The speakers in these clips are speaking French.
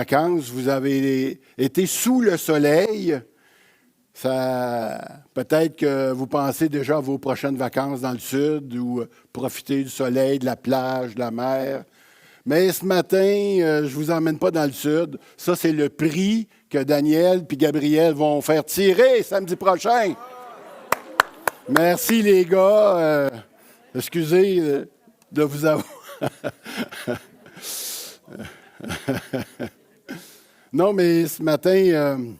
Vacances, vous avez été sous le soleil. Peut-être que vous pensez déjà à vos prochaines vacances dans le sud ou profiter du soleil, de la plage, de la mer. Mais ce matin, je ne vous emmène pas dans le sud. Ça, c'est le prix que Daniel et Gabriel vont faire tirer samedi prochain. Merci les gars. Excusez de vous avoir. Non, mais ce matin,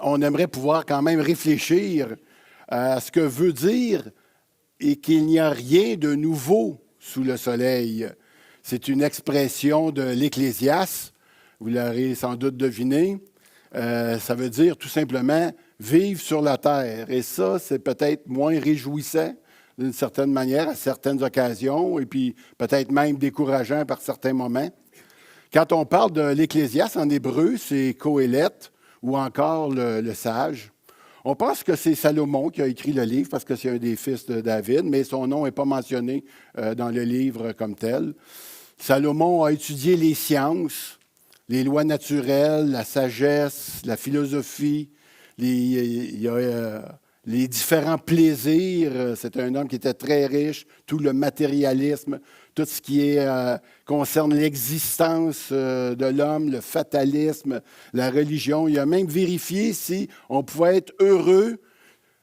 on aimerait pouvoir quand même réfléchir à ce que veut dire et qu'il n'y a rien de nouveau sous le soleil. C'est une expression de l'Ecclésiaste, vous l'aurez sans doute deviné. Ça veut dire tout simplement vivre sur la terre. Et ça, c'est peut-être moins réjouissant d'une certaine manière à certaines occasions et puis peut-être même décourageant par certains moments. Quand on parle de l'Ecclésiaste en hébreu, c'est Qoéleth ou encore le sage. On pense que c'est Salomon qui a écrit le livre parce que c'est un des fils de David, mais son nom n'est pas mentionné dans le livre comme tel. Salomon a étudié les sciences, les lois naturelles, la sagesse, la philosophie, les différents plaisirs. C'est un homme qui était très riche, tout le matérialisme, tout ce qui concerne l'existence de l'homme, le fatalisme, la religion. Il a même vérifié si on pouvait être heureux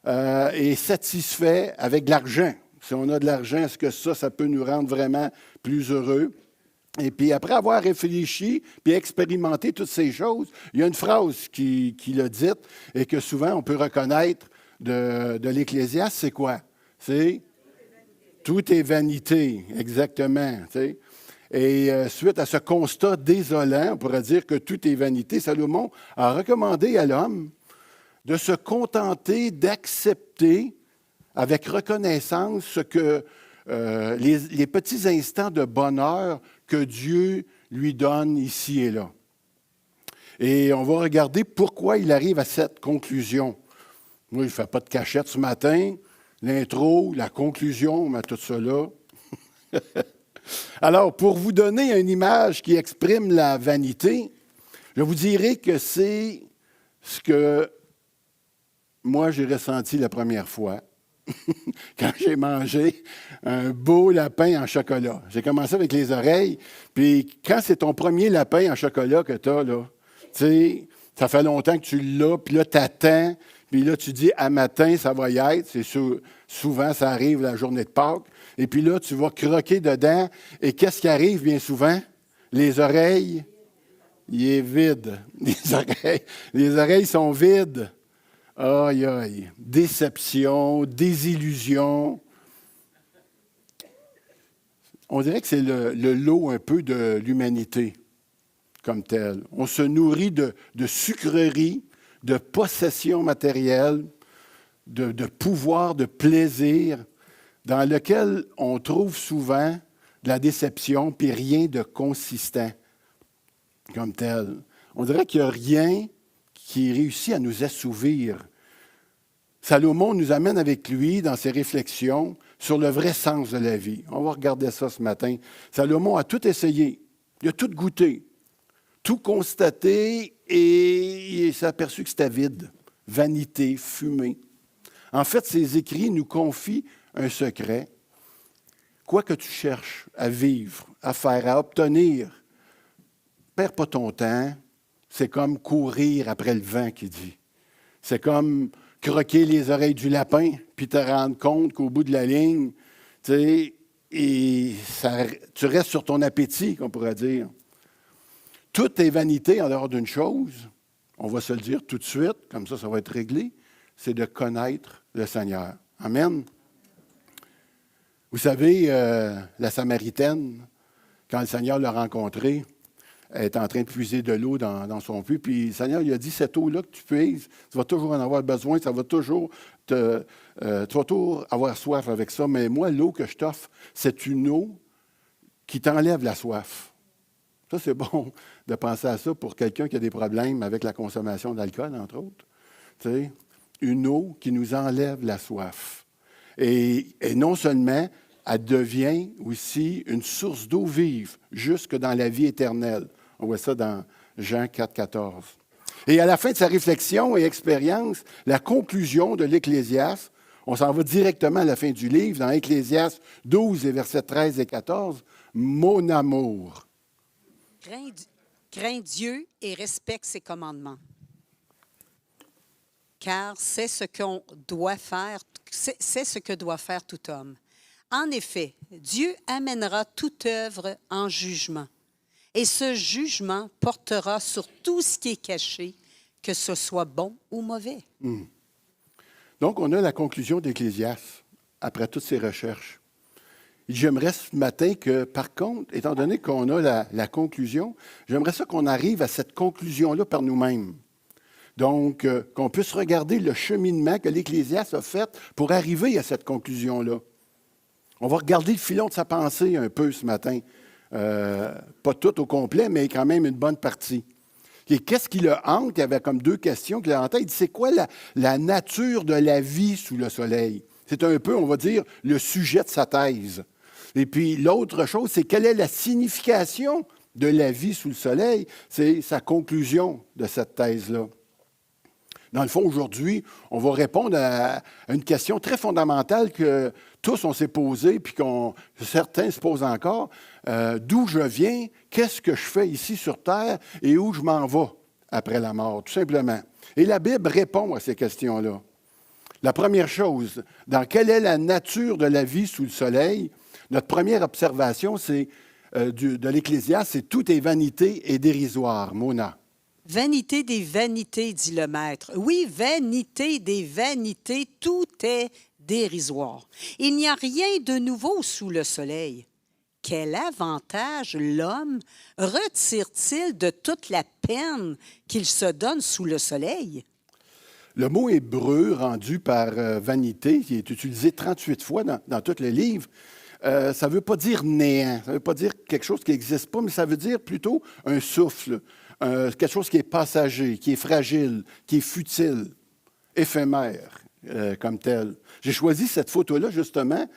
et satisfait avec de l'argent. Si on a de l'argent, est-ce que ça peut nous rendre vraiment plus heureux? Et puis, après avoir réfléchi puis expérimenté toutes ces choses, il y a une phrase qui l'a dite et que souvent on peut reconnaître de l'Ecclésiaste, c'est quoi? C'est « tout est vanité », exactement. Tu sais. Et suite à ce constat désolant, on pourrait dire que tout est vanité, Salomon a recommandé à l'homme de se contenter d'accepter avec reconnaissance ce que les petits instants de bonheur que Dieu lui donne ici et là. Et on va regarder pourquoi il arrive à cette conclusion. Moi, je ne fais pas de cachette ce matin. L'intro, la conclusion, on met tout ça là. Alors, pour vous donner une image qui exprime la vanité, je vous dirais que c'est ce que moi, j'ai ressenti la première fois quand j'ai mangé un beau lapin en chocolat. J'ai commencé avec les oreilles, puis quand c'est ton premier lapin en chocolat que tu as, là, tu sais, ça fait longtemps que tu l'as, puis là, tu attends, puis là, tu dis, à matin, ça va y être. Souvent, ça arrive la journée de Pâques. Et puis là, tu vas croquer dedans. Et qu'est-ce qui arrive bien souvent? Les oreilles, il est vide. Les oreilles sont vides. Aïe, aïe. Déception, désillusion. On dirait que c'est le lot un peu de l'humanité comme tel. On se nourrit de sucreries, de possessions matérielles, de pouvoir, de plaisir, dans lequel on trouve souvent de la déception, puis rien de consistant comme tel. On dirait qu'il n'y a rien qui réussit à nous assouvir. Salomon nous amène avec lui dans ses réflexions sur le vrai sens de la vie. On va regarder ça ce matin. Salomon a tout essayé, il a tout goûté, tout constaté et il s'est aperçu que c'était vide, vanité, fumée. En fait, ses écrits nous confient un secret. Quoi que tu cherches à vivre, à faire, à obtenir, perds pas ton temps. C'est comme courir après le vent, qui dit. C'est comme croquer les oreilles du lapin, puis te rendre compte qu'au bout de la ligne, tu sais, tu restes sur ton appétit, qu'on pourrait dire. Tout est vanité en dehors d'une chose, on va se le dire tout de suite, comme ça va être réglé, c'est de connaître le Seigneur. Amen. Vous savez, la Samaritaine, quand le Seigneur l'a rencontrée, elle est en train de puiser de l'eau dans son puits, puis le Seigneur lui a dit, cette eau-là que tu puises, tu vas toujours en avoir besoin, ça va toujours tu vas toujours avoir soif avec ça, mais moi, l'eau que je t'offre, c'est une eau qui t'enlève la soif. Ça, c'est bon de penser à ça pour quelqu'un qui a des problèmes avec la consommation d'alcool, entre autres. Tu sais, une eau qui nous enlève la soif. Et non seulement, elle devient aussi une source d'eau vive, jusque dans la vie éternelle. On voit ça dans Jean 4, 14. Et à la fin de sa réflexion et expérience, la conclusion de l'Ecclésiaste, on s'en va directement à la fin du livre, dans Ecclésiaste 12 et versets 13 et 14, « Mon amour ». Crains Dieu et respecte ses commandements. Car c'est ce qu'on doit faire, c'est ce que doit faire tout homme. En effet, Dieu amènera toute œuvre en jugement. Et ce jugement portera sur tout ce qui est caché, que ce soit bon ou mauvais. Donc, on a la conclusion d'Ecclésiaste, après toutes ces recherches. J'aimerais ce matin que, par contre, étant donné qu'on a la conclusion, j'aimerais ça qu'on arrive à cette conclusion-là par nous-mêmes. Donc, qu'on puisse regarder le cheminement que l'Ecclésiaste a fait pour arriver à cette conclusion-là. On va regarder le filon de sa pensée un peu ce matin. Pas tout au complet, mais quand même une bonne partie. Et qu'est-ce qui le hante? Il y avait comme deux questions qu'il a en tête. Il dit, c'est quoi la nature de la vie sous le soleil? C'est un peu, on va dire, le sujet de sa thèse. Et puis, l'autre chose, c'est quelle est la signification de la vie sous le soleil? C'est sa conclusion de cette thèse-là. Dans le fond, aujourd'hui, on va répondre à une question très fondamentale que tous on s'est posée, puis certains se posent encore. D'où je viens, qu'est-ce que je fais ici sur Terre et où je m'en vais après la mort, tout simplement. Et la Bible répond à ces questions-là. La première chose, dans quelle est la nature de la vie sous le soleil, notre première observation, c'est de l'Ecclésiaste, c'est « tout est vanité et dérisoire ». Mona. Vanité des vanités, dit le maître. Oui, vanité des vanités, tout est dérisoire. Il n'y a rien de nouveau sous le soleil. Quel avantage l'homme retire-t-il de toute la peine qu'il se donne sous le soleil? Le mot hébreu rendu par vanité, qui est utilisé 38 fois dans tout le livre, ça ne veut pas dire néant, ça ne veut pas dire quelque chose qui n'existe pas, mais ça veut dire plutôt un souffle. Quelque chose qui est passager, qui est fragile, qui est futile, éphémère comme tel. J'ai choisi cette photo-là, justement,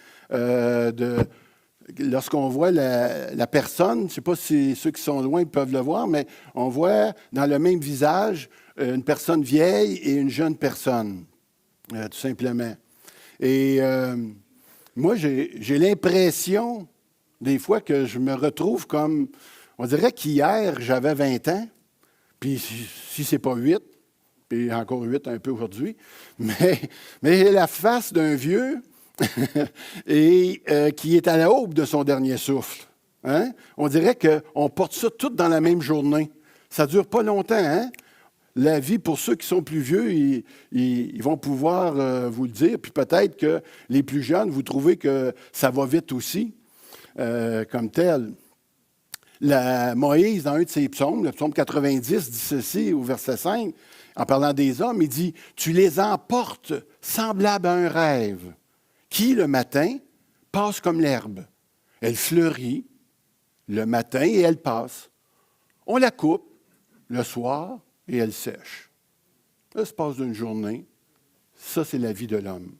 lorsqu'on voit la personne, je ne sais pas si ceux qui sont loin peuvent le voir, mais on voit dans le même visage une personne vieille et une jeune personne, tout simplement. Et moi, j'ai l'impression, des fois, que je me retrouve comme... On dirait qu'hier, j'avais 20 ans, puis si ce n'est pas 8, puis encore 8 un peu aujourd'hui, mais j'ai la face d'un vieux et qui est à la aube de son dernier souffle. Hein? On dirait qu'on porte ça tout dans la même journée. Ça ne dure pas longtemps. Hein? La vie, pour ceux qui sont plus vieux, ils vont pouvoir vous le dire, puis peut-être que les plus jeunes, vous trouvez que ça va vite aussi, comme tel. Moïse, dans un de ses psaumes, le psaume 90, dit ceci au verset 5, en parlant des hommes, il dit « Tu les emportes semblables à un rêve, qui, le matin, passe comme l'herbe. Elle fleurit le matin et elle passe. On la coupe le soir et elle sèche. » L'espace d'une journée, ça, c'est la vie de l'homme.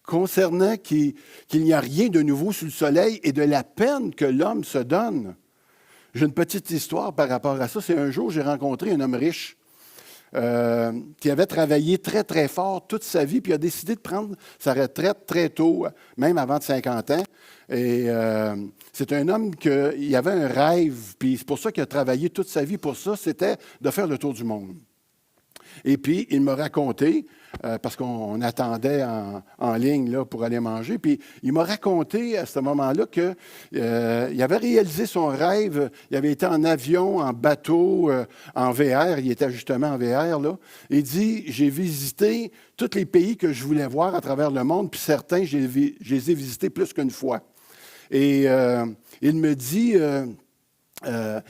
Concernant qu'il n'y a rien de nouveau sous le soleil et de la peine que l'homme se donne, j'ai une petite histoire par rapport à ça. C'est un jour, j'ai rencontré un homme riche qui avait travaillé très, très fort toute sa vie, puis a décidé de prendre sa retraite très tôt, même avant de 50 ans. Et c'est un homme qui avait un rêve, puis c'est pour ça qu'il a travaillé toute sa vie pour ça, c'était de faire le tour du monde. Et puis, il m'a raconté, parce qu'on attendait en ligne là, pour aller manger, puis il m'a raconté à ce moment-là qu'il avait réalisé son rêve. Il avait été en avion, en bateau, en VR. Il était justement en VR. Là. Il dit, j'ai visité tous les pays que je voulais voir à travers le monde, puis certains, je les ai visités plus qu'une fois. Et il me dit...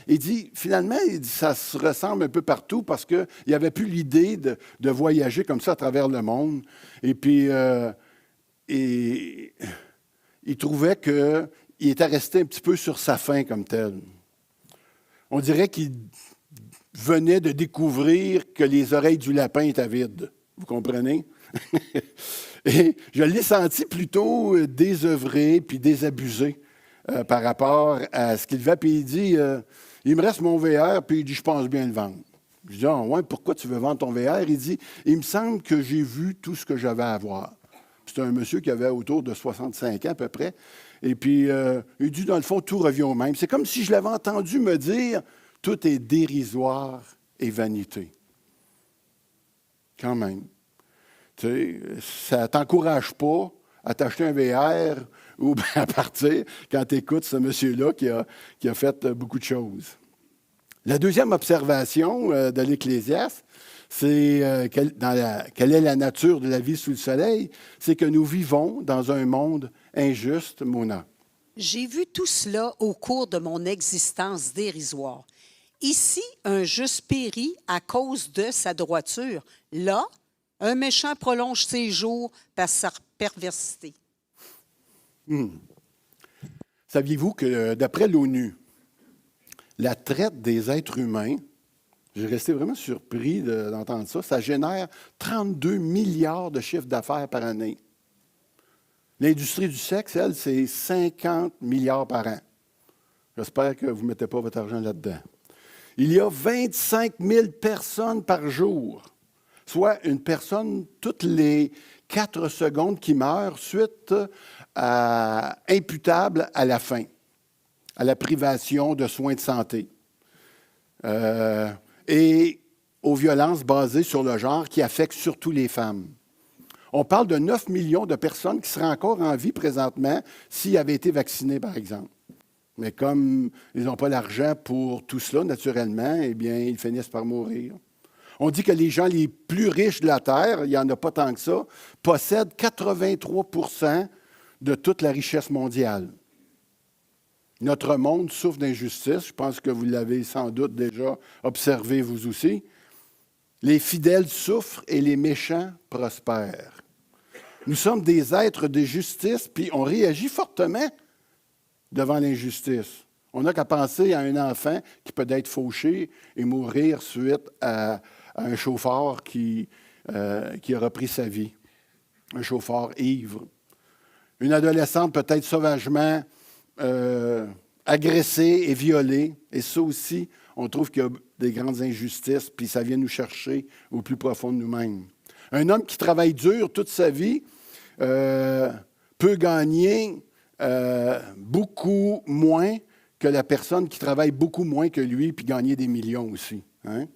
il dit, finalement, ça se ressemble un peu partout parce qu'il n'avait plus l'idée de voyager comme ça à travers le monde. Et puis, il trouvait qu'il était resté un petit peu sur sa faim comme tel. On dirait qu'il venait de découvrir que les oreilles du lapin étaient vides. Vous comprenez? Et je l'ai senti plutôt désœuvré puis désabusé. Par rapport à ce qu'il fait. Puis il il me reste mon VR, puis il dit, je pense bien le vendre. Je dis, ah, ouais, pourquoi tu veux vendre ton VR? Il dit, il me semble que j'ai vu tout ce que j'avais à voir. C'est un monsieur qui avait autour de 65 ans à peu près. Et puis, il dit, dans le fond, tout revient au même. C'est comme si je l'avais entendu me dire, tout est dérisoire et vanité. Quand même. Tu sais, ça ne t'encourage pas à t'acheter un VR ou bien à partir quand tu écoutes ce monsieur-là qui a fait beaucoup de choses. La deuxième observation de l'Ecclésiaste, c'est quelle est la nature de la vie sous le soleil, c'est que nous vivons dans un monde injuste, Mona. J'ai vu tout cela au cours de mon existence dérisoire. Ici, un juste périt à cause de sa droiture. Là, un méchant prolonge ses jours par sa perversité. Saviez-vous que d'après l'ONU, la traite des êtres humains, j'ai resté vraiment surpris d'entendre ça, ça génère 32 milliards de chiffre d'affaires par année. L'industrie du sexe, elle, c'est 50 milliards par an. J'espère que vous ne mettez pas votre argent là-dedans. Il y a 25 000 personnes par jour, soit une personne toutes les 4 secondes qui meurt suite imputable à la faim, à la privation de soins de santé et aux violences basées sur le genre qui affectent surtout les femmes. On parle de 9 millions de personnes qui seraient encore en vie présentement s'ils avaient été vaccinés, par exemple. Mais comme ils n'ont pas l'argent pour tout cela, naturellement, eh bien, ils finissent par mourir. On dit que les gens les plus riches de la Terre, il n'y en a pas tant que ça, possèdent 83 % de toute la richesse mondiale. Notre monde souffre d'injustice. Je pense que vous l'avez sans doute déjà observé, vous aussi. Les fidèles souffrent et les méchants prospèrent. Nous sommes des êtres de justice, puis on réagit fortement devant l'injustice. On n'a qu'à penser à un enfant qui peut être fauché et mourir suite à un chauffeur qui a repris sa vie, un chauffeur ivre. Une adolescente peut être sauvagement agressée et violée, et ça aussi, on trouve qu'il y a des grandes injustices, puis ça vient nous chercher au plus profond de nous-mêmes. Un homme qui travaille dur toute sa vie peut gagner beaucoup moins que la personne qui travaille beaucoup moins que lui, puis gagner des millions aussi. Hein?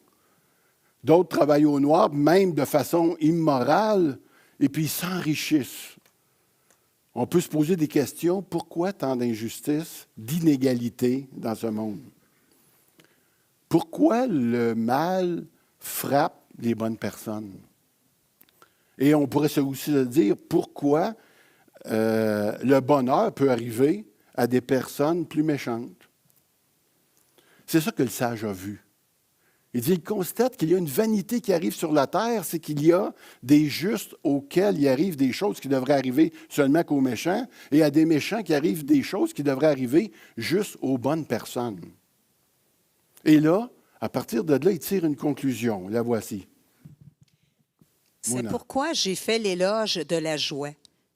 D'autres travaillent au noir, même de façon immorale, et puis ils s'enrichissent. On peut se poser des questions. Pourquoi tant d'injustice, d'inégalité dans ce monde? Pourquoi le mal frappe les bonnes personnes? Et on pourrait aussi se dire pourquoi le bonheur peut arriver à des personnes plus méchantes. C'est ça que le sage a vu. Il dit, il constate qu'il y a une vanité qui arrive sur la terre, c'est qu'il y a des justes auxquels il arrive des choses qui devraient arriver seulement qu'aux méchants, et à des méchants qui arrivent des choses qui devraient arriver juste aux bonnes personnes. Et là, à partir de là, il tire une conclusion. La voici. C'est pourquoi j'ai fait l'éloge de la joie.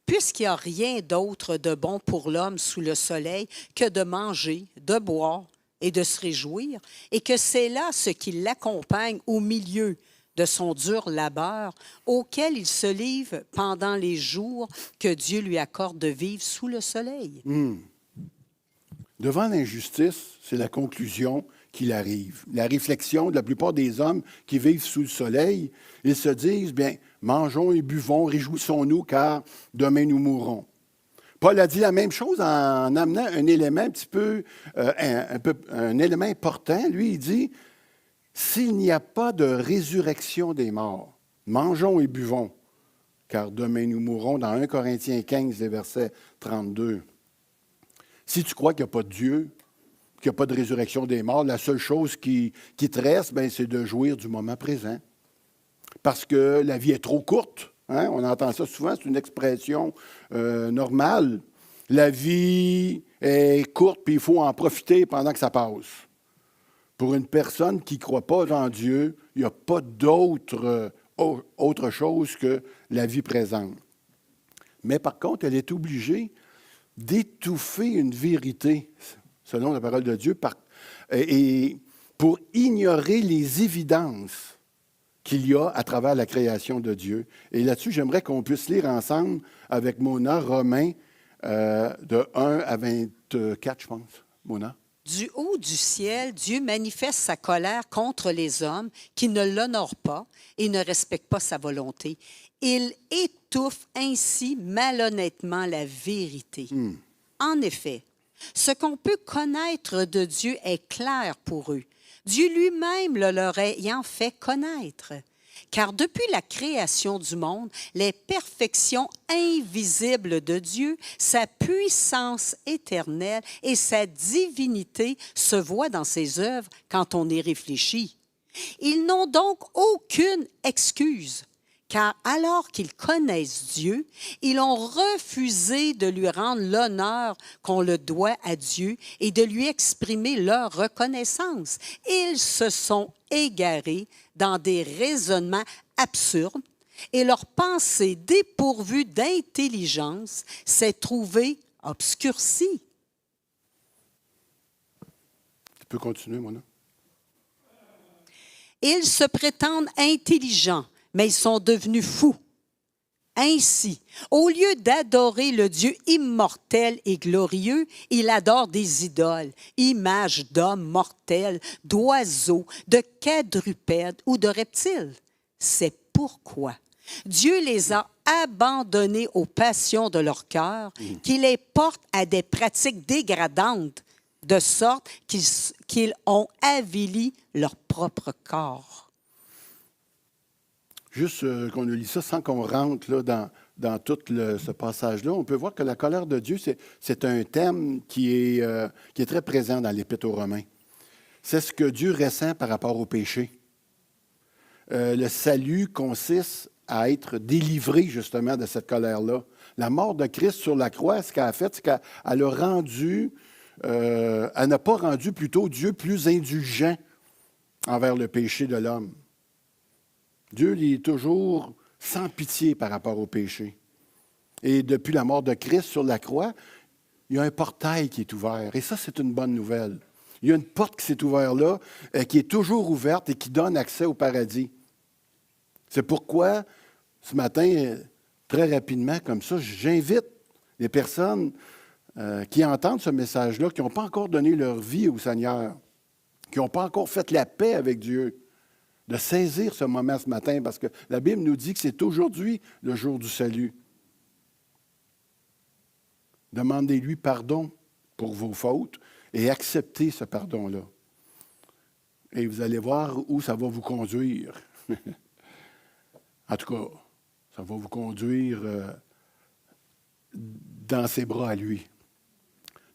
Puisqu'il n'y a rien d'autre de bon pour l'homme sous le soleil que de manger, de boire et de se réjouir, et que c'est là ce qui l'accompagne au milieu de son dur labeur, auquel il se livre pendant les jours que Dieu lui accorde de vivre sous le soleil. Devant l'injustice, c'est la conclusion qu'il arrive. La réflexion de la plupart des hommes qui vivent sous le soleil, ils se disent, bien, mangeons et buvons, réjouissons-nous, car demain nous mourrons. Paul a dit la même chose en amenant un élément un élément important. Lui, il dit, s'il n'y a pas de résurrection des morts, mangeons et buvons, car demain nous mourrons, dans 1 Corinthiens 15, verset 32. Si tu crois qu'il n'y a pas de Dieu, qu'il n'y a pas de résurrection des morts, la seule chose qui te reste, bien, c'est de jouir du moment présent. Parce que la vie est trop courte. Hein? On entend ça souvent, c'est une expression normale. La vie est courte, puis il faut en profiter pendant que ça passe. Pour une personne qui ne croit pas en Dieu, il n'y a pas autre chose que la vie présente. Mais par contre, elle est obligée d'étouffer une vérité, selon la parole de Dieu, et pour ignorer les évidences qu'il y a à travers la création de Dieu. Et là-dessus, j'aimerais qu'on puisse lire ensemble avec Mona Romains de 1 à 24, je pense. Mona? Du haut du ciel, Dieu manifeste sa colère contre les hommes qui ne l'honorent pas et ne respectent pas sa volonté. Il étouffe ainsi malhonnêtement la vérité. En effet, ce qu'on peut connaître de Dieu est clair pour eux, Dieu lui-même le leur ayant fait connaître. Car depuis la création du monde, les perfections invisibles de Dieu, sa puissance éternelle et sa divinité se voient dans ses œuvres quand on y réfléchit. Ils n'ont donc aucune excuse, car alors qu'ils connaissent Dieu, ils ont refusé de lui rendre l'honneur qu'on le doit à Dieu et de lui exprimer leur reconnaissance. Ils se sont égarés dans des raisonnements absurdes et leur pensée dépourvue d'intelligence s'est trouvée obscurcie. Tu peux continuer, Mona? Ils se prétendent intelligents, mais ils sont devenus fous. Ainsi, au lieu d'adorer le Dieu immortel et glorieux, ils adorent des idoles, images d'hommes mortels, d'oiseaux, de quadrupèdes ou de reptiles. C'est pourquoi Dieu les a abandonnés aux passions de leur cœur, qui les portent à des pratiques dégradantes, de sorte qu'ils ont avili leur propre corps. Juste qu'on lit ça sans qu'on rentre là, dans tout ce passage-là, on peut voir que la colère de Dieu, c'est un thème qui est très présent dans l'Épître aux Romains. C'est ce que Dieu ressent par rapport au péché. Le salut consiste à être délivré justement de cette colère-là. La mort de Christ sur la croix, ce qu'elle a fait, c'est qu'elle a rendu, elle n'a pas rendu plutôt Dieu plus indulgent envers le péché de l'homme. Dieu il est toujours sans pitié par rapport au péché. Et depuis la mort de Christ sur la croix, il y a un portail qui est ouvert. Et ça, c'est une bonne nouvelle. Il y a une porte qui s'est ouverte là, qui est toujours ouverte et qui donne accès au paradis. C'est pourquoi, ce matin, très rapidement, comme ça, j'invite les personnes qui entendent ce message-là, qui n'ont pas encore donné leur vie au Seigneur, qui n'ont pas encore fait la paix avec Dieu, de saisir ce moment ce matin, parce que la Bible nous dit que c'est aujourd'hui le jour du salut. Demandez-lui pardon pour vos fautes et acceptez ce pardon-là. Et vous allez voir où ça va vous conduire. En tout cas, ça va vous conduire dans ses bras à lui.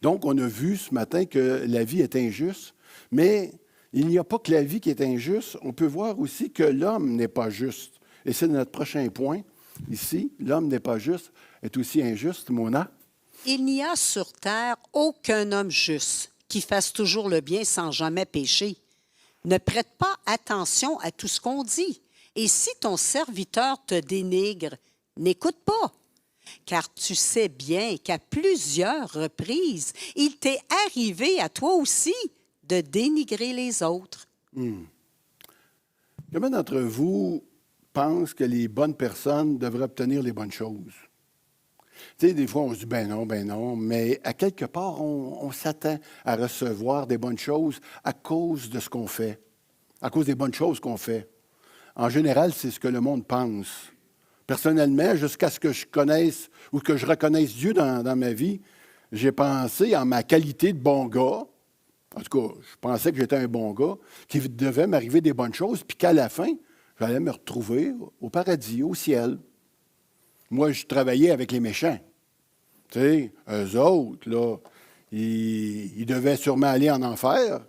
Donc, on a vu ce matin que la vie est injuste, mais il n'y a pas que la vie qui est injuste. On peut voir aussi que l'homme n'est pas juste. Et c'est notre prochain point ici. L'homme n'est pas juste, est aussi injuste. Mona? Il n'y a sur terre aucun homme juste qui fasse toujours le bien sans jamais pécher. Ne prête pas attention à tout ce qu'on dit. Et si ton serviteur te dénigre, n'écoute pas. Car tu sais bien qu'à plusieurs reprises, il t'est arrivé à toi aussi de dénigrer les autres. Combien d'entre vous pensent que les bonnes personnes devraient obtenir les bonnes choses? Tu sais, des fois, on se dit, ben non, mais à quelque part, on s'attend à recevoir des bonnes choses à cause de ce qu'on fait, à cause des bonnes choses qu'on fait. En général, c'est ce que le monde pense. Personnellement, jusqu'à ce que je connaisse ou que je reconnaisse Dieu dans ma vie, j'ai pensé en ma qualité de bon gars. En tout cas, je pensais que j'étais un bon gars, qu'il devait m'arriver des bonnes choses, puis qu'à la fin, j'allais me retrouver au paradis, au ciel. Moi, je travaillais avec les méchants. Tu sais, eux autres, là, ils devaient sûrement aller en enfer.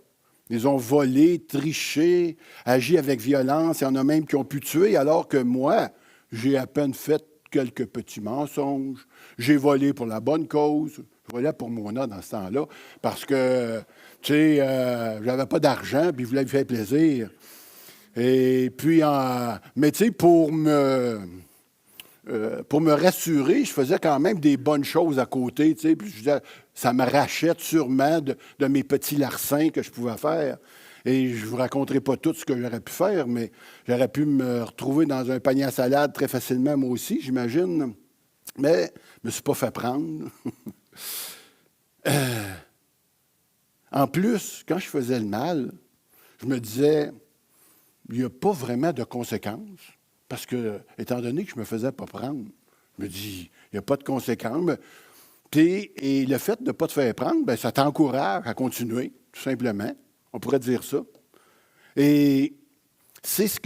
Ils ont volé, triché, agi avec violence. Il y en a même qui ont pu tuer, alors que moi, j'ai à peine fait quelques petits mensonges. J'ai volé pour la bonne cause. Je volais pour Mona dans ce temps-là, parce que, tu sais, j'avais pas d'argent, puis je voulais lui faire plaisir. Et puis, mais tu sais, pour me rassurer, je faisais quand même des bonnes choses à côté, tu sais, puis je disais, Ça me rachète sûrement de mes petits larcins que je pouvais faire. Et je ne vous raconterai pas tout ce que j'aurais pu faire, mais j'aurais pu me retrouver dans un panier à salade très facilement, moi aussi, j'imagine. Mais je ne me suis pas fait prendre. En plus, quand je faisais le mal, je me disais, il n'y a pas vraiment de conséquences. Parce que, étant donné que je ne me faisais pas prendre, je me dis, il n'y a pas de conséquences. Et le fait de ne pas te faire prendre, bien, ça t'encourage à continuer, tout simplement. On pourrait dire ça. Et c'est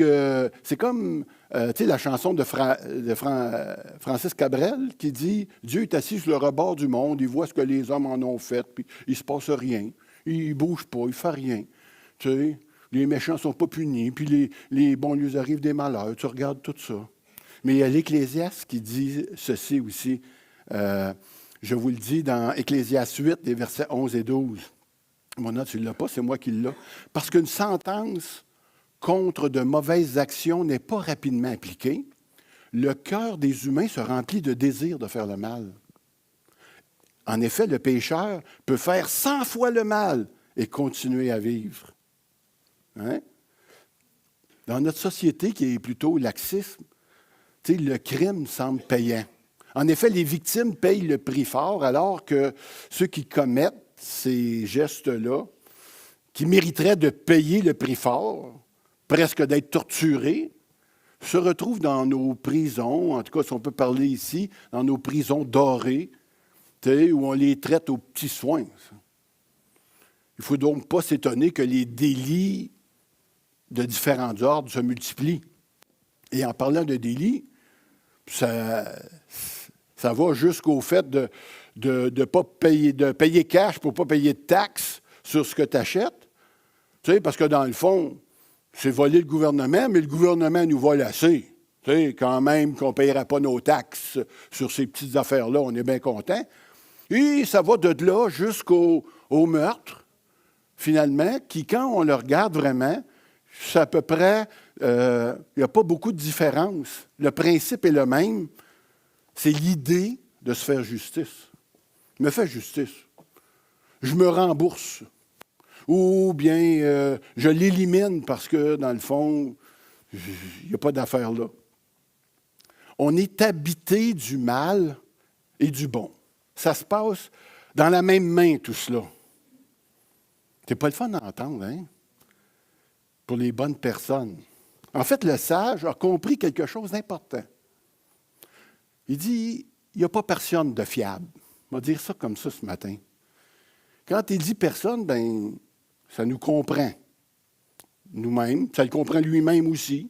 comme, tu sais, la chanson de Francis Cabrel qui dit « Dieu est assis sur le rebord du monde, il voit ce que les hommes en ont fait, puis il ne se passe rien. Il ne bouge pas, il ne fait rien. Tu sais, les méchants ne sont pas punis, puis les bons lui arrivent des malheurs. Tu regardes tout ça. » Mais il y a l'Ecclésiaste qui dit ceci aussi. Je vous le dis dans Ecclésiaste 8, les versets 11 et 12. Mon note, tu ne l'as pas, c'est moi qui l'ai. Parce qu'une sentence contre de mauvaises actions n'est pas rapidement appliquée, le cœur des humains se remplit de désir de faire le mal. En effet, le pécheur peut faire 100 fois le mal et continuer à vivre. Hein? Dans notre société qui est plutôt laxisme, le crime semble payant. En effet, les victimes payent le prix fort, alors que ceux qui commettent ces gestes-là, qui mériteraient de payer le prix fort, presque d'être torturés, se retrouvent dans nos prisons, en tout cas, si on peut parler ici, dans nos prisons dorées, où on les traite aux petits soins. Il ne faut donc pas s'étonner que les délits de différents ordres se multiplient. Et en parlant de délits, ça va jusqu'au fait de pas payer, de payer cash pour ne pas payer de taxes sur ce que tu achètes. Tu sais, parce que dans le fond, c'est voler le gouvernement, mais le gouvernement nous vole assez. Tu sais, quand même qu'on ne payera pas nos taxes sur ces petites affaires-là, on est bien content. Et ça va de là jusqu'au meurtre, finalement, qui, quand on le regarde vraiment, c'est à peu près, il n'y a pas beaucoup de différence. Le principe est le même. C'est l'idée de se faire justice. Je me fais justice. Je me rembourse. Ou bien je l'élimine parce que, dans le fond, il n'y a pas d'affaire là. On est habité du mal et du bon. Ça se passe dans la même main, tout cela. C'est pas le fun d'entendre, hein? Pour les bonnes personnes. En fait, le sage a compris quelque chose d'important. Il dit, il n'y a pas personne de fiable. On va dire ça comme ça ce matin. Quand il dit personne, bien, ça nous comprend. Nous-mêmes, ça le comprend lui-même aussi.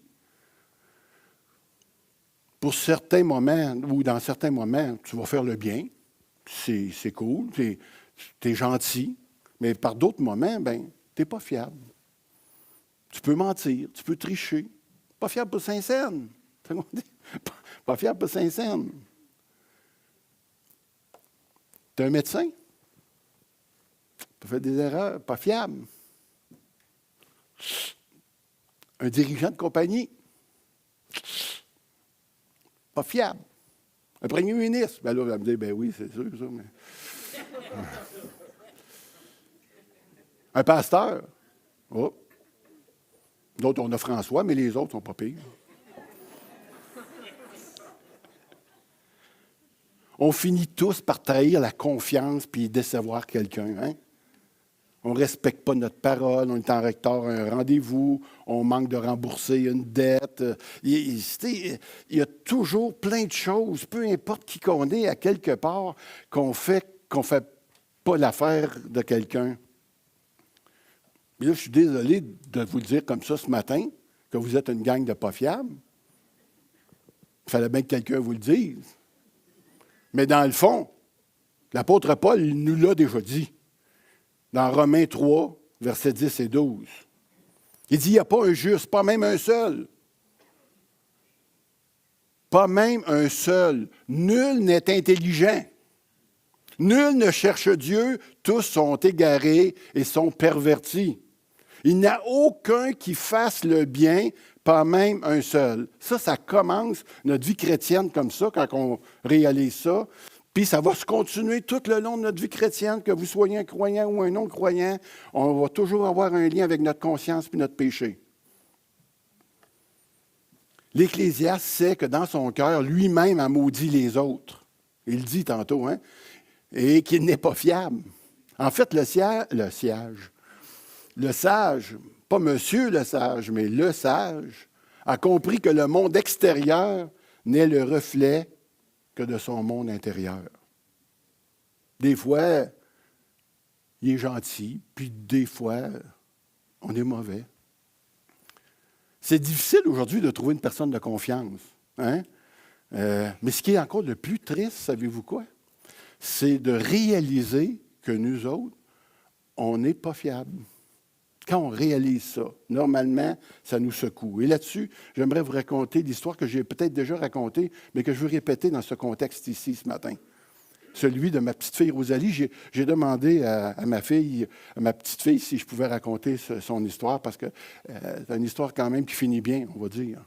Pour certains moments, ou dans certains moments, tu vas faire le bien. C'est cool, tu es gentil. Mais par d'autres moments, ben, tu n'es pas fiable. Tu peux mentir, tu peux tricher. Pas fiable pour Saint-Saëns. Pas fiable pour Saint-Saëns. Tu es un médecin. Tu fais des erreurs, pas fiable. Un dirigeant de compagnie. Pas fiable. Un premier ministre. Ben là, on va me dire, ben oui, c'est sûr, ça. Mais... Un pasteur. Oh. D'autres, on a François, mais les autres ne sont pas pires. On finit tous par trahir la confiance puis décevoir quelqu'un. Hein? On ne respecte pas notre parole, on est en retard à un rendez-vous, on manque de rembourser une dette. Il y a toujours plein de choses, peu importe qui qu'on est, à quelque part, qu'on fait pas l'affaire de quelqu'un. Mais là, je suis désolé de vous le dire comme ça ce matin, que vous êtes une gang de pas fiables. Il fallait bien que quelqu'un vous le dise. Mais dans le fond, l'apôtre Paul nous l'a déjà dit. Dans Romains 3, versets 10 et 12. Il dit, il n'y a pas un juste, pas même un seul. Pas même un seul. Nul n'est intelligent. Nul ne cherche Dieu, tous sont égarés et sont pervertis. Il n'y a aucun qui fasse le bien, pas même un seul. Ça commence notre vie chrétienne comme ça, quand on réalise ça. Puis ça va se continuer tout le long de notre vie chrétienne, que vous soyez un croyant ou un non-croyant, on va toujours avoir un lien avec notre conscience et notre péché. L'Ecclésiaste sait que dans son cœur, lui-même a maudit les autres. Il dit tantôt, hein? Et qu'il n'est pas fiable. En fait, le sage, pas monsieur le sage, mais le sage, a compris que le monde extérieur n'est le reflet que de son monde intérieur. Des fois, il est gentil, puis des fois, on est mauvais. C'est difficile aujourd'hui de trouver une personne de confiance. Hein? Mais ce qui est encore le plus triste, savez-vous quoi? C'est de réaliser que nous autres, on n'est pas fiables. Quand on réalise ça, normalement, ça nous secoue. Et là-dessus, j'aimerais vous raconter l'histoire que j'ai peut-être déjà racontée, mais que je veux répéter dans ce contexte ici ce matin. Celui de ma petite fille Rosalie. J'ai demandé à ma petite fille, si je pouvais raconter son histoire, parce que c'est une histoire quand même qui finit bien, on va dire.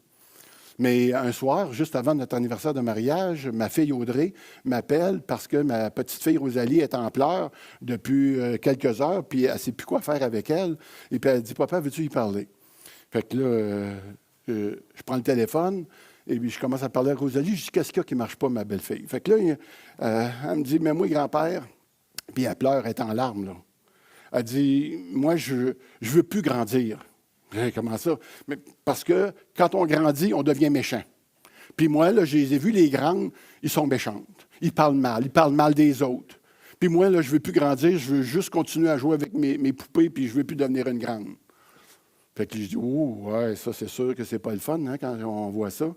Mais un soir, juste avant notre anniversaire de mariage, ma fille Audrey m'appelle parce que ma petite fille Rosalie est en pleurs depuis quelques heures, puis elle ne sait plus quoi faire avec elle. Et puis elle dit, « Papa, veux-tu y parler? » Fait que là, je prends le téléphone, et puis je commence à parler à Rosalie. Je dis, « Qu'est-ce qu'il y a qui ne marche pas, ma belle-fille? » Fait que là, elle me dit, « Mais moi, grand-père, » puis elle pleure, elle est en larmes, là. Elle dit, « Moi, je ne veux plus grandir. » Comment ça? Mais parce que quand on grandit, on devient méchant. Puis moi, là, je les ai vus, les grandes, ils sont méchantes. Ils parlent mal des autres. Puis moi, là, je ne veux plus grandir, je veux juste continuer à jouer avec mes poupées, puis je ne veux plus devenir une grande. Fait que je dis, oh, ouais, ça, c'est sûr que c'est pas le fun, hein, quand on voit ça.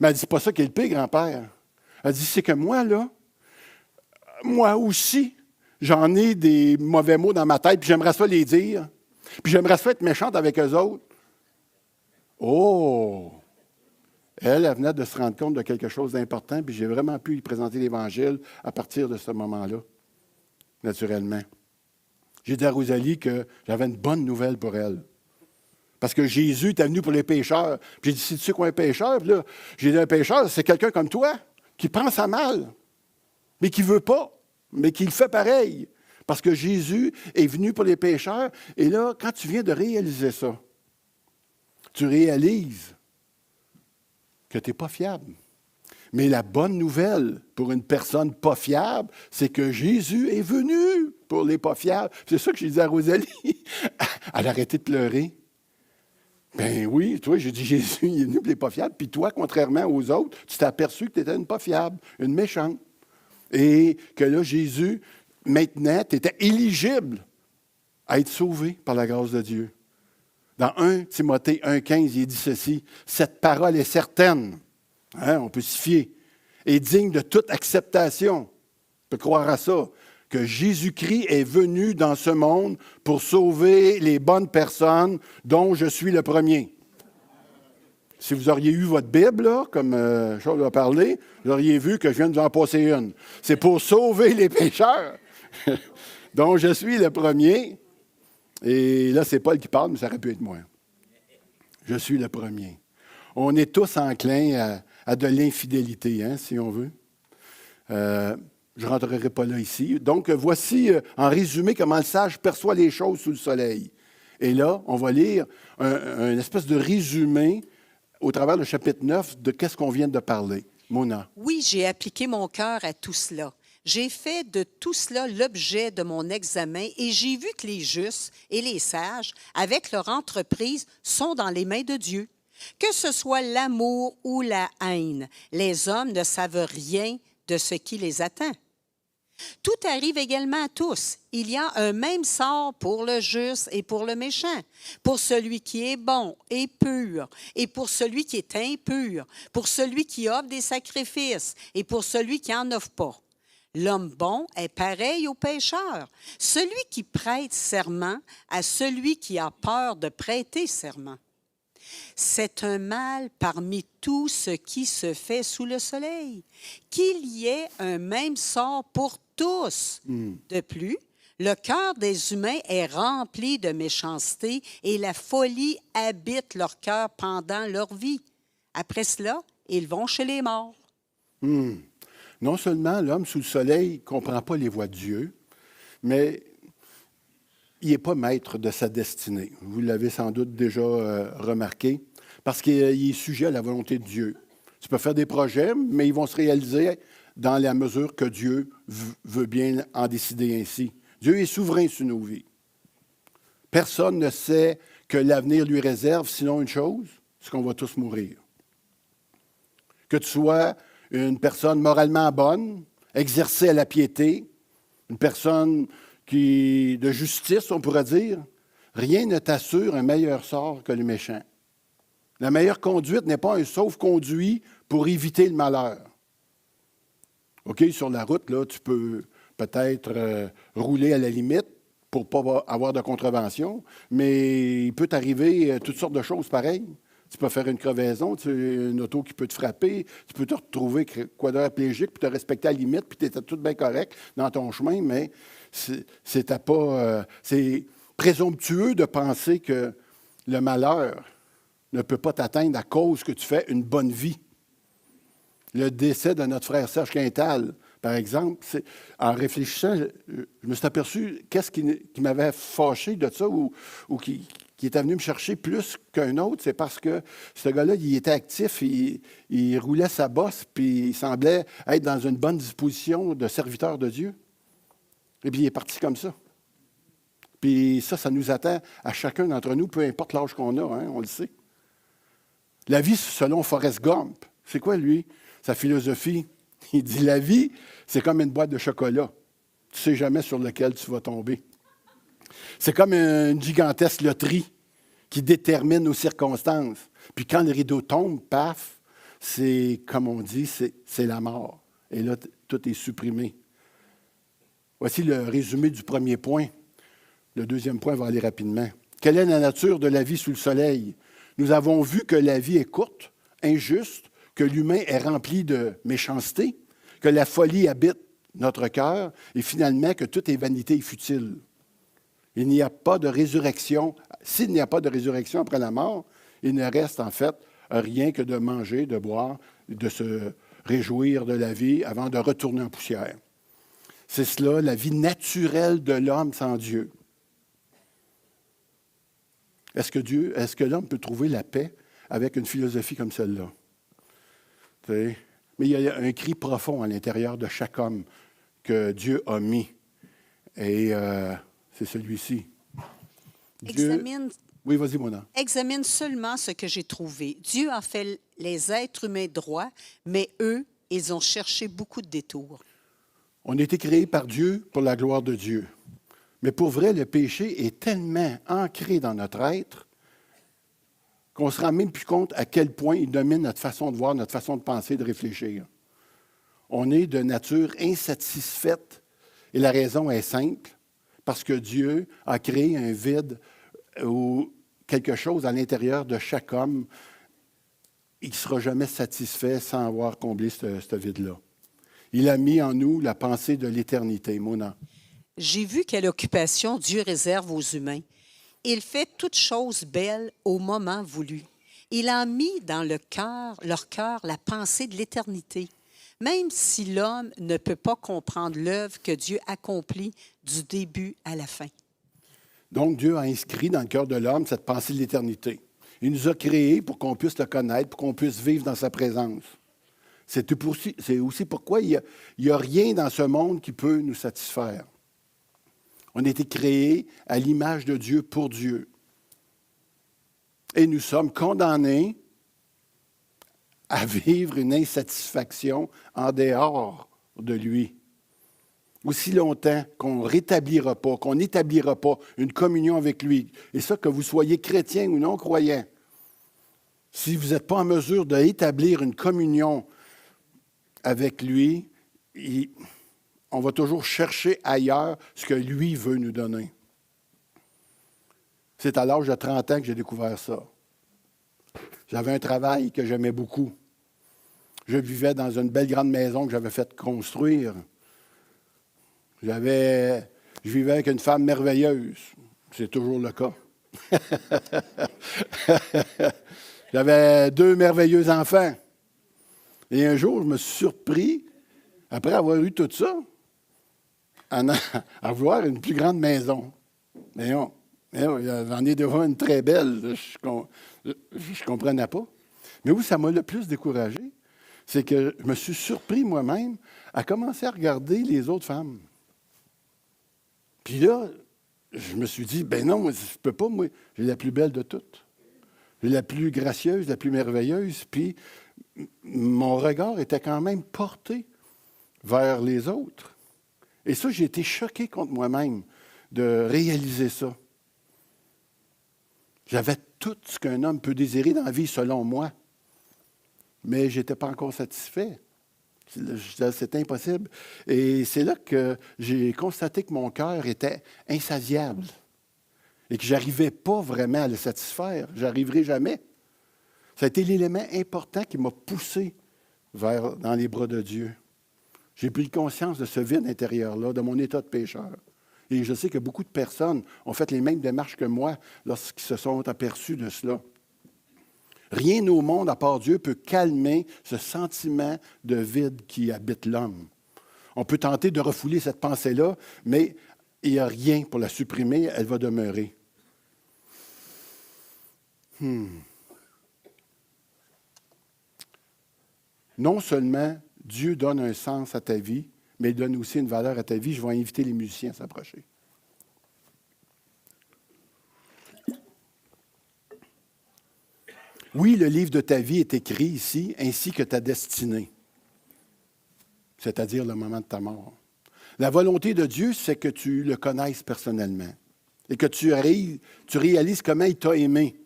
Mais elle dit, c'est pas ça qui est le pire, grand-père. Elle dit, c'est que moi, là, moi aussi, j'en ai des mauvais mots dans ma tête, puis j'aimerais ça les dire. Puis j'aimerais ça être méchante avec eux autres. Oh! Elle venait de se rendre compte de quelque chose d'important, puis j'ai vraiment pu lui présenter l'Évangile à partir de ce moment-là, naturellement. J'ai dit à Rosalie que j'avais une bonne nouvelle pour elle. Parce que Jésus était venu pour les pécheurs. Puis j'ai dit, sais-tu quoi un pécheur? Puis là, j'ai dit, un pécheur, c'est quelqu'un comme toi, qui pense à mal, mais qui ne veut pas, mais qui le fait pareil. Parce que Jésus est venu pour les pécheurs. Et là, quand tu viens de réaliser ça, tu réalises que tu n'es pas fiable. Mais la bonne nouvelle pour une personne pas fiable, c'est que Jésus est venu pour les pas fiables. C'est ça que j'ai dit à Rosalie. Elle a arrêté de pleurer. Ben oui, toi, j'ai dit Jésus, il est venu pour les pas fiables. Puis toi, contrairement aux autres, tu t'es aperçu que tu étais une pas fiable, une méchante. Et que là, Jésus... Maintenant, tu étais éligible à être sauvé par la grâce de Dieu. Dans 1 Timothée 1,15, il est dit ceci, « Cette parole est certaine, hein, on peut s'y fier, et digne de toute acceptation. » On peut croire à ça, que Jésus-Christ est venu dans ce monde pour sauver les bonnes personnes dont je suis le premier. Si vous auriez eu votre Bible, là, comme Charles a parlé, vous auriez vu que je viens de vous en passer une. C'est pour sauver les pécheurs. Donc, je suis le premier. Et là, c'est Paul qui parle, mais ça aurait pu être moi. Je suis le premier. On est tous enclins à de l'infidélité, hein, si on veut. Je ne rentrerai pas là ici. Donc, voici, en résumé, comment le sage perçoit les choses sous le soleil. Et là, on va lire une espèce de résumé au travers du chapitre 9 de qu'est-ce qu'on vient de parler. Mona. Oui, j'ai appliqué mon cœur à tout cela. J'ai fait de tout cela l'objet de mon examen et j'ai vu que les justes et les sages, avec leur entreprise, sont dans les mains de Dieu. Que ce soit l'amour ou la haine, les hommes ne savent rien de ce qui les attend. Tout arrive également à tous. Il y a un même sort pour le juste et pour le méchant, pour celui qui est bon et pur, et pour celui qui est impur, pour celui qui offre des sacrifices et pour celui qui n'en offre pas. L'homme bon est pareil au pécheur, celui qui prête serment à celui qui a peur de prêter serment. C'est un mal parmi tout ce qui se fait sous le soleil, qu'il y ait un même sort pour tous. De plus, le cœur des humains est rempli de méchanceté et la folie habite leur cœur pendant leur vie. Après cela, ils vont chez les morts. Non seulement l'homme sous le soleil ne comprend pas les voies de Dieu, mais il n'est pas maître de sa destinée. Vous l'avez sans doute déjà remarqué, parce qu'il est sujet à la volonté de Dieu. Tu peux faire des projets, mais ils vont se réaliser dans la mesure que Dieu veut bien en décider ainsi. Dieu est souverain sur nos vies. Personne ne sait que l'avenir lui réserve, sinon une chose, c'est qu'on va tous mourir. Que tu sois une personne moralement bonne, exercée à la piété, une personne de justice, on pourrait dire, rien ne t'assure un meilleur sort que le méchant. La meilleure conduite n'est pas un sauf-conduit pour éviter le malheur. OK, sur la route, là, tu peux peut-être rouler à la limite pour ne pas avoir de contravention, mais il peut t'arriver toutes sortes de choses pareilles. Tu peux faire une crevaison, une auto qui peut te frapper, tu peux te retrouver quadriplégique, puis te respecter à la limite, puis tu étais tout bien correct dans ton chemin, mais c'est présomptueux de penser que le malheur ne peut pas t'atteindre à cause que tu fais une bonne vie. Le décès de notre frère Serge Quintal, par exemple, en réfléchissant, je me suis aperçu qu'est-ce qui m'avait fâché de ça ou qui était venu me chercher plus qu'un autre, c'est parce que ce gars-là, il était actif, il roulait sa bosse, puis il semblait être dans une bonne disposition de serviteur de Dieu. Et puis il est parti comme ça. Puis ça nous attend à chacun d'entre nous, peu importe l'âge qu'on a, hein, on le sait. La vie selon Forrest Gump, c'est quoi lui? Sa philosophie, il dit la vie, c'est comme une boîte de chocolat. Tu ne sais jamais sur lequel tu vas tomber. C'est comme une gigantesque loterie qui détermine nos circonstances. Puis quand le rideau tombe, paf, c'est, comme on dit, c'est la mort. Et là, tout est supprimé. Voici le résumé du premier point. Le deuxième point va aller rapidement. Quelle est la nature de la vie sous le soleil? Nous avons vu que la vie est courte, injuste, que l'humain est rempli de méchanceté, que la folie habite notre cœur et finalement que toute est vanité et futile. Il n'y a pas de résurrection. S'il n'y a pas de résurrection après la mort, il ne reste en fait rien que de manger, de boire, de se réjouir de la vie avant de retourner en poussière. C'est cela, la vie naturelle de l'homme sans Dieu. Est-ce que l'homme peut trouver la paix avec une philosophie comme celle-là? Mais il y a un cri profond à l'intérieur de chaque homme que Dieu a mis. Et c'est celui-ci. Oui, vas-y, Mona. Examine seulement ce que j'ai trouvé. Dieu a fait les êtres humains droits, mais eux, ils ont cherché beaucoup de détours. On a été créés par Dieu pour la gloire de Dieu. Mais pour vrai, le péché est tellement ancré dans notre être qu'on ne se rend même plus compte à quel point il domine notre façon de voir, notre façon de penser, de réfléchir. On est de nature insatisfaite et la raison est simple, parce que Dieu a créé un vide ou quelque chose à l'intérieur de chaque homme. Il ne sera jamais satisfait sans avoir comblé ce vide-là. Il a mis en nous la pensée de l'éternité. Mona. J'ai vu quelle occupation Dieu réserve aux humains. Il fait toutes choses belles au moment voulu. Il a mis dans leur cœur la pensée de l'éternité. Même si l'homme ne peut pas comprendre l'œuvre que Dieu accomplit du début à la fin. Donc, Dieu a inscrit dans le cœur de l'homme cette pensée de l'éternité. Il nous a créés pour qu'on puisse le connaître, pour qu'on puisse vivre dans sa présence. C'est aussi pourquoi il n'y a rien dans ce monde qui peut nous satisfaire. On a été créés à l'image de Dieu pour Dieu. Et nous sommes condamnés à vivre une insatisfaction en dehors de lui. Aussi longtemps qu'on ne rétablira pas, qu'on n'établira pas une communion avec lui, et ça, que vous soyez chrétien ou non croyant, si vous n'êtes pas en mesure d'établir une communion avec lui, on va toujours chercher ailleurs ce que lui veut nous donner. C'est à l'âge de 30 ans que j'ai découvert ça. J'avais un travail que j'aimais beaucoup. Je vivais dans une belle grande maison que j'avais fait construire. Je vivais avec une femme merveilleuse. C'est toujours le cas. J'avais 2 merveilleux enfants. Et un jour, je me suis surpris Après avoir eu tout ça, à vouloir une plus grande maison. Mais non, j'en ai devant une très belle. Je ne comprenais pas. Mais où ça m'a le plus découragé, c'est que je me suis surpris moi-même à commencer à regarder les autres femmes. Puis là, je me suis dit, ben non, moi, je ne peux pas, moi, j'ai la plus belle de toutes. J'ai la plus gracieuse, la plus merveilleuse. Puis mon regard était quand même porté vers les autres. Et ça, j'ai été choqué contre moi-même de réaliser ça. J'avais tout ce qu'un homme peut désirer dans la vie, selon moi. Mais je n'étais pas encore satisfait. C'est impossible. Et c'est là que j'ai constaté que mon cœur était insatiable et que je n'arrivais pas vraiment à le satisfaire. Je n'arriverai jamais. Ça a été l'élément important qui m'a poussé dans les bras de Dieu. J'ai pris conscience de ce vide intérieur-là, de mon état de pécheur. Et je sais que beaucoup de personnes ont fait les mêmes démarches que moi lorsqu'ils se sont aperçus de cela. Rien au monde, à part Dieu, peut calmer ce sentiment de vide qui habite l'homme. On peut tenter de refouler cette pensée-là, mais il n'y a rien pour la supprimer, elle va demeurer. Non seulement Dieu donne un sens à ta vie, mais il donne aussi une valeur à ta vie. Je vais inviter les musiciens à s'approcher. Oui, le livre de ta vie est écrit ici, ainsi que ta destinée, c'est-à-dire le moment de ta mort. La volonté de Dieu, c'est que tu le connaisses personnellement et que tu réalises comment il t'a aimé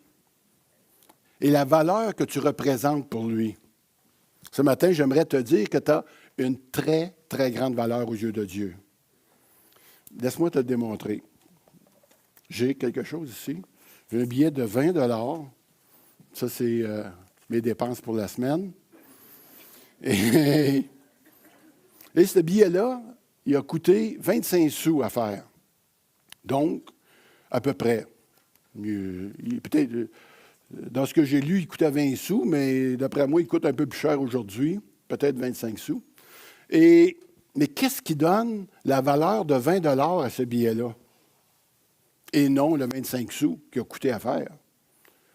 et la valeur que tu représentes pour lui. Ce matin, j'aimerais te dire que tu as une très, très grande valeur aux yeux de Dieu. Laisse-moi te le démontrer. J'ai quelque chose ici. J'ai un billet de 20 $. Ça, c'est mes dépenses pour la semaine. Et ce billet-là, il a coûté 25 sous à faire. Donc, à peu près. Peut-être, dans ce que j'ai lu, il coûtait 20 sous, mais d'après moi, il coûte un peu plus cher aujourd'hui, peut-être 25 sous. Mais qu'est-ce qui donne la valeur de 20 $ à ce billet-là? Et non le 25 sous qu'il a coûté à faire.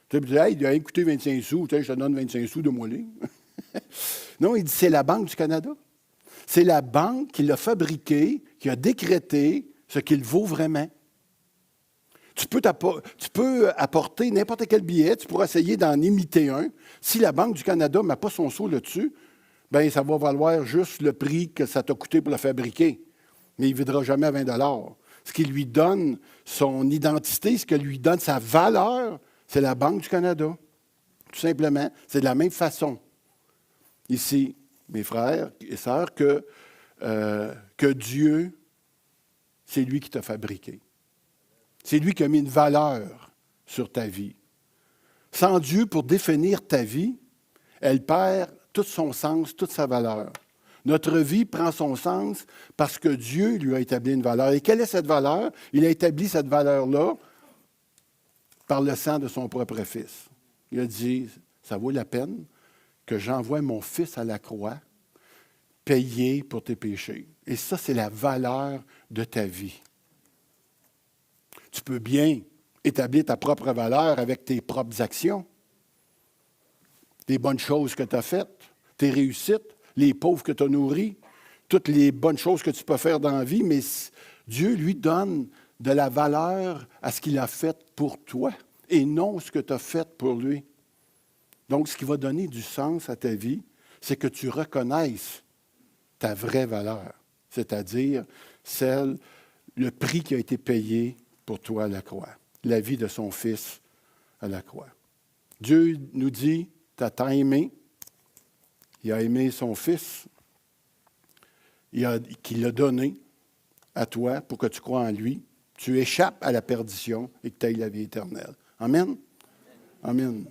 Tu dis, hey, il a coûté 25 sous, je te donne 25 sous de moi. Non, il dit, c'est la Banque du Canada. C'est la banque qui l'a fabriqué, qui a décrété ce qu'il vaut vraiment. Tu peux apporter n'importe quel billet, tu pourras essayer d'en imiter un. Si la Banque du Canada ne met pas son sceau là-dessus, bien, ça va valoir juste le prix que ça t'a coûté pour le fabriquer. Mais il ne vaudra jamais 20 $. Ce qui lui donne son identité, ce qui lui donne sa valeur, c'est la Banque du Canada. Tout simplement. C'est de la même façon. Ici, mes frères et sœurs, que Dieu, c'est lui qui t'a fabriqué. C'est lui qui a mis une valeur sur ta vie. Sans Dieu, pour définir ta vie, elle perd tout son sens, toute sa valeur. Notre vie prend son sens parce que Dieu lui a établi une valeur. Et quelle est cette valeur? Il a établi cette valeur-là par le sang de son propre Fils. Il a dit, ça vaut la peine que j'envoie mon Fils à la croix, payer pour tes péchés. Et ça, c'est la valeur de ta vie. Tu peux bien établir ta propre valeur avec tes propres actions, les bonnes choses que tu as faites, tes réussites, les pauvres que tu as nourris, toutes les bonnes choses que tu peux faire dans la vie, mais Dieu lui donne de la valeur à ce qu'il a fait pour toi et non ce que tu as fait pour lui. Donc, ce qui va donner du sens à ta vie, c'est que tu reconnaisses ta vraie valeur, c'est-à-dire le prix qui a été payé pour toi à la croix, la vie de son Fils à la croix. Dieu nous dit, t'as tant aimé, il a aimé son Fils, qu'il l'a donné à toi pour que tu crois en lui, tu échappes à la perdition et que tu aies la vie éternelle. Amen? Amen.